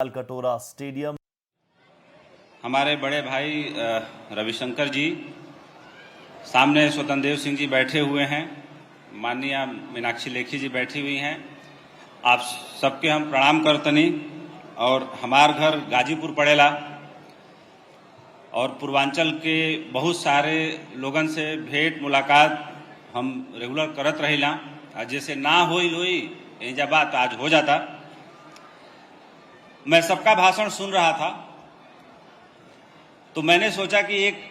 कटोरा स्टेडियम। हमारे बड़े भाई रविशंकर जी, सामने स्वतंत्र देव सिंह जी बैठे हुए हैं, माननीय मीनाक्षी लेखी जी बैठी हुई हैं। आप सबके हम प्रणाम करतनी। और हमार घर गाजीपुर पड़ेला और पूर्वांचल के बहुत सारे लोगन से भेंट मुलाकात हम रेगुलर करत रहिला। जैसे ना होई लोई एजा बात आज हो जाता। मैं सबका भाषण सुन रहा था तो मैंने सोचा कि एक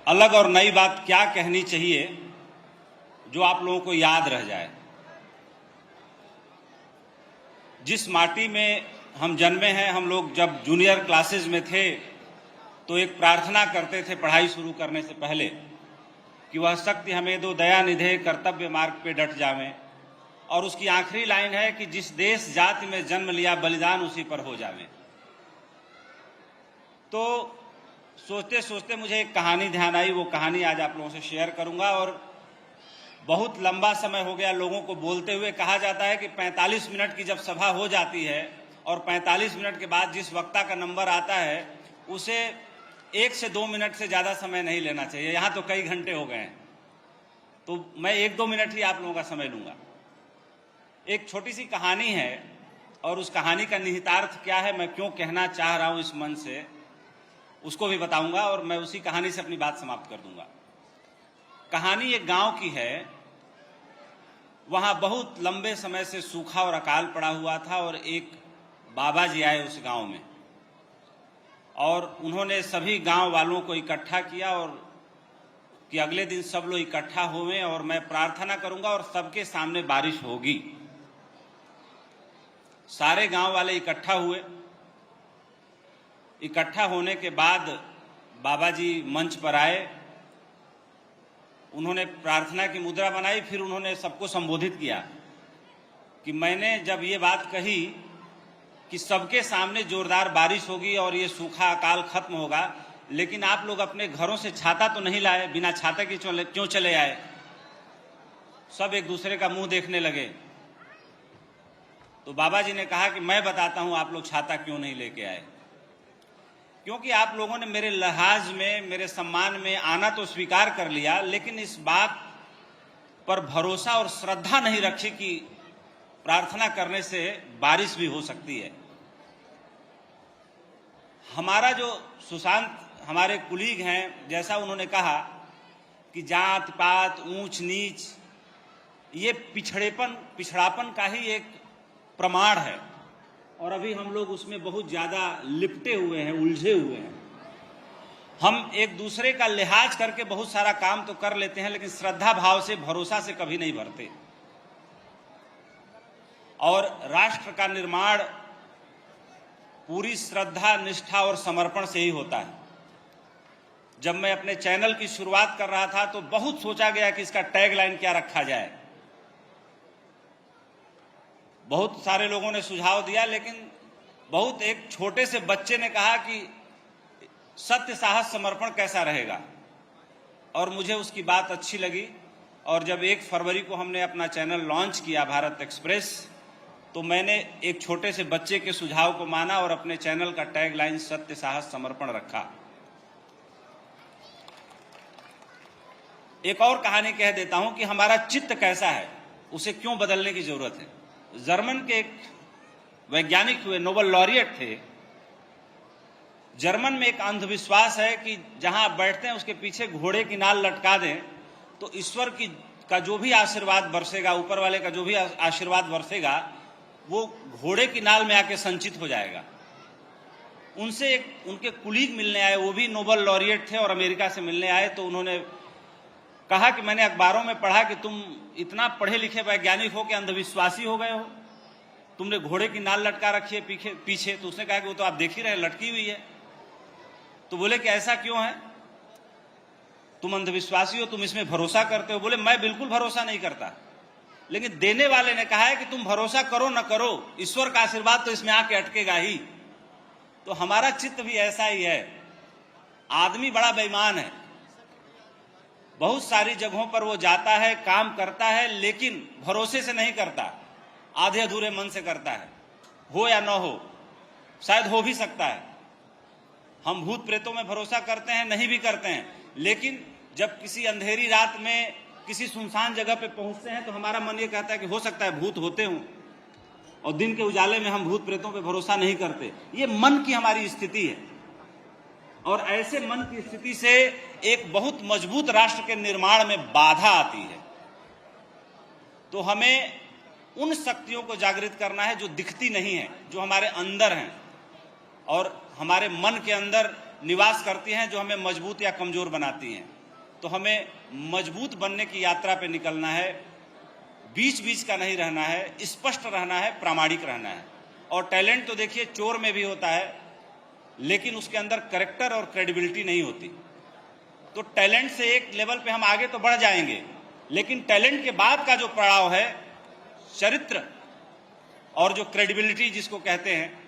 अलग और नई बात क्या कहनी चाहिए जो आप लोगों को याद रह जाए। जिस माटी में हम जन्मे हैं, हम लोग जब जूनियर क्लासेस में थे तो एक प्रार्थना करते थे पढ़ाई शुरू करने से पहले कि वह शक्ति हमें दो, दया निधे, कर्तव्य मार्ग पे डट जावे। और उसकी आखिरी लाइन है कि जिस देश जाति में जन्म लिया बलिदान उसी पर हो जावे। तो सोचते सोचते मुझे एक कहानी ध्यान आई, वो कहानी आज आप लोगों से शेयर करूंगा। और बहुत लंबा समय हो गया लोगों को बोलते हुए। कहा जाता है कि 45 मिनट की जब सभा हो जाती है और 45 मिनट के बाद जिस वक्ता का नंबर आता है उसे 1 से 2 मिनट से ज़्यादा समय नहीं लेना चाहिए। यहाँ तो कई घंटे हो गए हैं, तो मैं 1-2 मिनट ही आप लोगों का समय लूंगा। एक छोटी सी कहानी है और उस कहानी का निहितार्थ क्या है, मैं क्यों कहना चाह रहा हूं इस मन से, उसको भी बताऊंगा और मैं उसी कहानी से अपनी बात समाप्त कर दूंगा। कहानी एक गांव की है। वहां बहुत लंबे समय से सूखा और अकाल पड़ा हुआ था और एक बाबा जी आए उस गांव में और उन्होंने सभी गांव वालों को इकट्ठा किया और कि अगले दिन सब लोग इकट्ठा हुए और मैं प्रार्थना करूंगा और सबके सामने बारिश होगी। सारे गांव वाले इकट्ठा हुए। इकट्ठा होने के बाद बाबा जी मंच पर आए, उन्होंने प्रार्थना की मुद्रा बनाई, फिर उन्होंने सबको संबोधित किया कि मैंने जब ये बात कही कि सबके सामने जोरदार बारिश होगी और ये सूखा अकाल खत्म होगा, लेकिन आप लोग अपने घरों से छाता तो नहीं लाए, बिना छाता के क्यों चले आए? सब एक दूसरे का मुंह देखने लगे। तो बाबा जी ने कहा कि मैं बताता हूं आप लोग छाता क्यों नहीं लेके आए। क्योंकि आप लोगों ने मेरे लिहाज में, मेरे सम्मान में आना तो स्वीकार कर लिया, लेकिन इस बात पर भरोसा और श्रद्धा नहीं रखी कि प्रार्थना करने से बारिश भी हो सकती है। हमारा जो सुशांत हमारे कुलीग हैं, जैसा उन्होंने कहा कि जात पात, ऊंच नीच, ये पिछड़ापन का ही एक प्रमाण है और अभी हम लोग उसमें बहुत ज्यादा लिपटे हुए हैं, उलझे हुए हैं। हम एक दूसरे का लिहाज करके बहुत सारा काम तो कर लेते हैं, लेकिन श्रद्धा भाव से, भरोसा से कभी नहीं भरते। और राष्ट्र का निर्माण पूरी श्रद्धा, निष्ठा और समर्पण से ही होता है। जब मैं अपने चैनल की शुरुआत कर रहा था तो बहुत सोचा गया कि इसका टैगलाइन क्या रखा जाए। बहुत सारे लोगों ने सुझाव दिया, लेकिन बहुत एक छोटे से बच्चे ने कहा कि सत्य, साहस, समर्पण कैसा रहेगा, और मुझे उसकी बात अच्छी लगी। और जब 1 फरवरी को हमने अपना चैनल लॉन्च किया भारत एक्सप्रेस, तो मैंने एक छोटे से बच्चे के सुझाव को माना और अपने चैनल का टैगलाइन सत्य, साहस, समर्पण रखा। एक और कहानी कह देता हूं कि हमारा चित्त कैसा है, उसे क्यों बदलने की जरूरत है। जर्मन के एक वैज्ञानिक हुए, नोबेल लॉरिएट थे। जर्मन में एक अंधविश्वास है कि जहां आप बैठते हैं उसके पीछे घोड़े की नाल लटका दें तो ईश्वर का जो भी आशीर्वाद बरसेगा, ऊपर वाले का जो भी आशीर्वाद बरसेगा, वो घोड़े की नाल में आके संचित हो जाएगा। उनसे एक उनके कुलीग मिलने आए, वो भी नोबेल लॉरिएट थे और अमेरिका से मिलने आए। तो उन्होंने कहा कि मैंने अखबारों में पढ़ा कि तुम इतना पढ़े लिखे वैज्ञानिक हो कि अंधविश्वासी हो गए हो, तुमने घोड़े की नाल लटका रखी है पीछे। तो उसने कहा कि वो तो आप देख ही रहे, लटकी हुई है। तो बोले कि ऐसा क्यों है, तुम अंधविश्वासी हो, तुम इसमें भरोसा करते हो? बोले मैं बिल्कुल भरोसा नहीं करता, लेकिन देने वाले ने कहा है कि तुम भरोसा करो न करो, ईश्वर का आशीर्वाद तो इसमें आके अटकेगा ही। तो हमारा चित्त भी ऐसा ही है। आदमी बड़ा बेईमान है, बहुत सारी जगहों पर वो जाता है, काम करता है, लेकिन भरोसे से नहीं करता, आधे अधूरे मन से करता है, हो या न हो। शायद हो भी सकता है। हम भूत प्रेतों में भरोसा करते हैं, नहीं भी करते हैं, लेकिन जब किसी अंधेरी रात में किसी सुनसान जगह पे पहुंचते हैं तो हमारा मन ये कहता है कि हो सकता है भूत होते हों, और दिन के उजाले में हम भूत प्रेतों पे भरोसा नहीं करते। ये मन की हमारी स्थिति है, और ऐसे मन की स्थिति से एक बहुत मजबूत राष्ट्र के निर्माण में बाधा आती है। तो हमें उन शक्तियों को जागृत करना है जो दिखती नहीं है, जो हमारे अंदर हैं और हमारे मन के अंदर निवास करती हैं, जो हमें मजबूत या कमजोर बनाती हैं। तो हमें मजबूत बनने की यात्रा पे निकलना है, बीच बीच का नहीं रहना है, स्पष्ट रहना है, प्रामाणिक रहना है। और टैलेंट तो देखिए चोर में भी होता है, लेकिन उसके अंदर कैरेक्टर और क्रेडिबिलिटी नहीं होती। तो टैलेंट से एक लेवल पे हम आगे तो बढ़ जाएंगे, लेकिन टैलेंट के बाद का जो पड़ाव है, चरित्र और जो क्रेडिबिलिटी जिसको कहते हैं,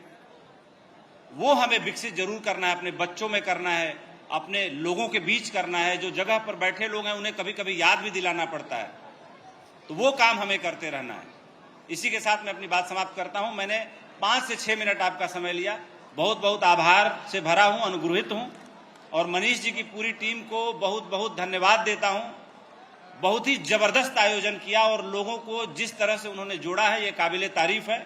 वो हमें विकसित जरूर करना है। अपने बच्चों में करना है, अपने लोगों के बीच करना है। जो जगह पर बैठे लोग हैं उन्हें कभी कभी याद भी दिलाना पड़ता है, तो वो काम हमें करते रहना है। इसी के साथ मैं अपनी बात समाप्त करता हूं। मैंने 5 से 6 मिनट आपका समय लिया, बहुत बहुत आभार से भरा हूं, अनुग्रहित हूं, और मनीष जी की पूरी टीम को बहुत बहुत धन्यवाद देता हूं। बहुत ही जबरदस्त आयोजन किया और लोगों को जिस तरह से उन्होंने जोड़ा है, ये काबिले तारीफ है।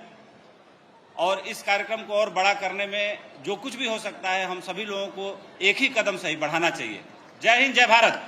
और इस कार्यक्रम को और बड़ा करने में जो कुछ भी हो सकता है, हम सभी लोगों को एक ही कदम सही बढ़ाना चाहिए। जय हिंद, जय भारत।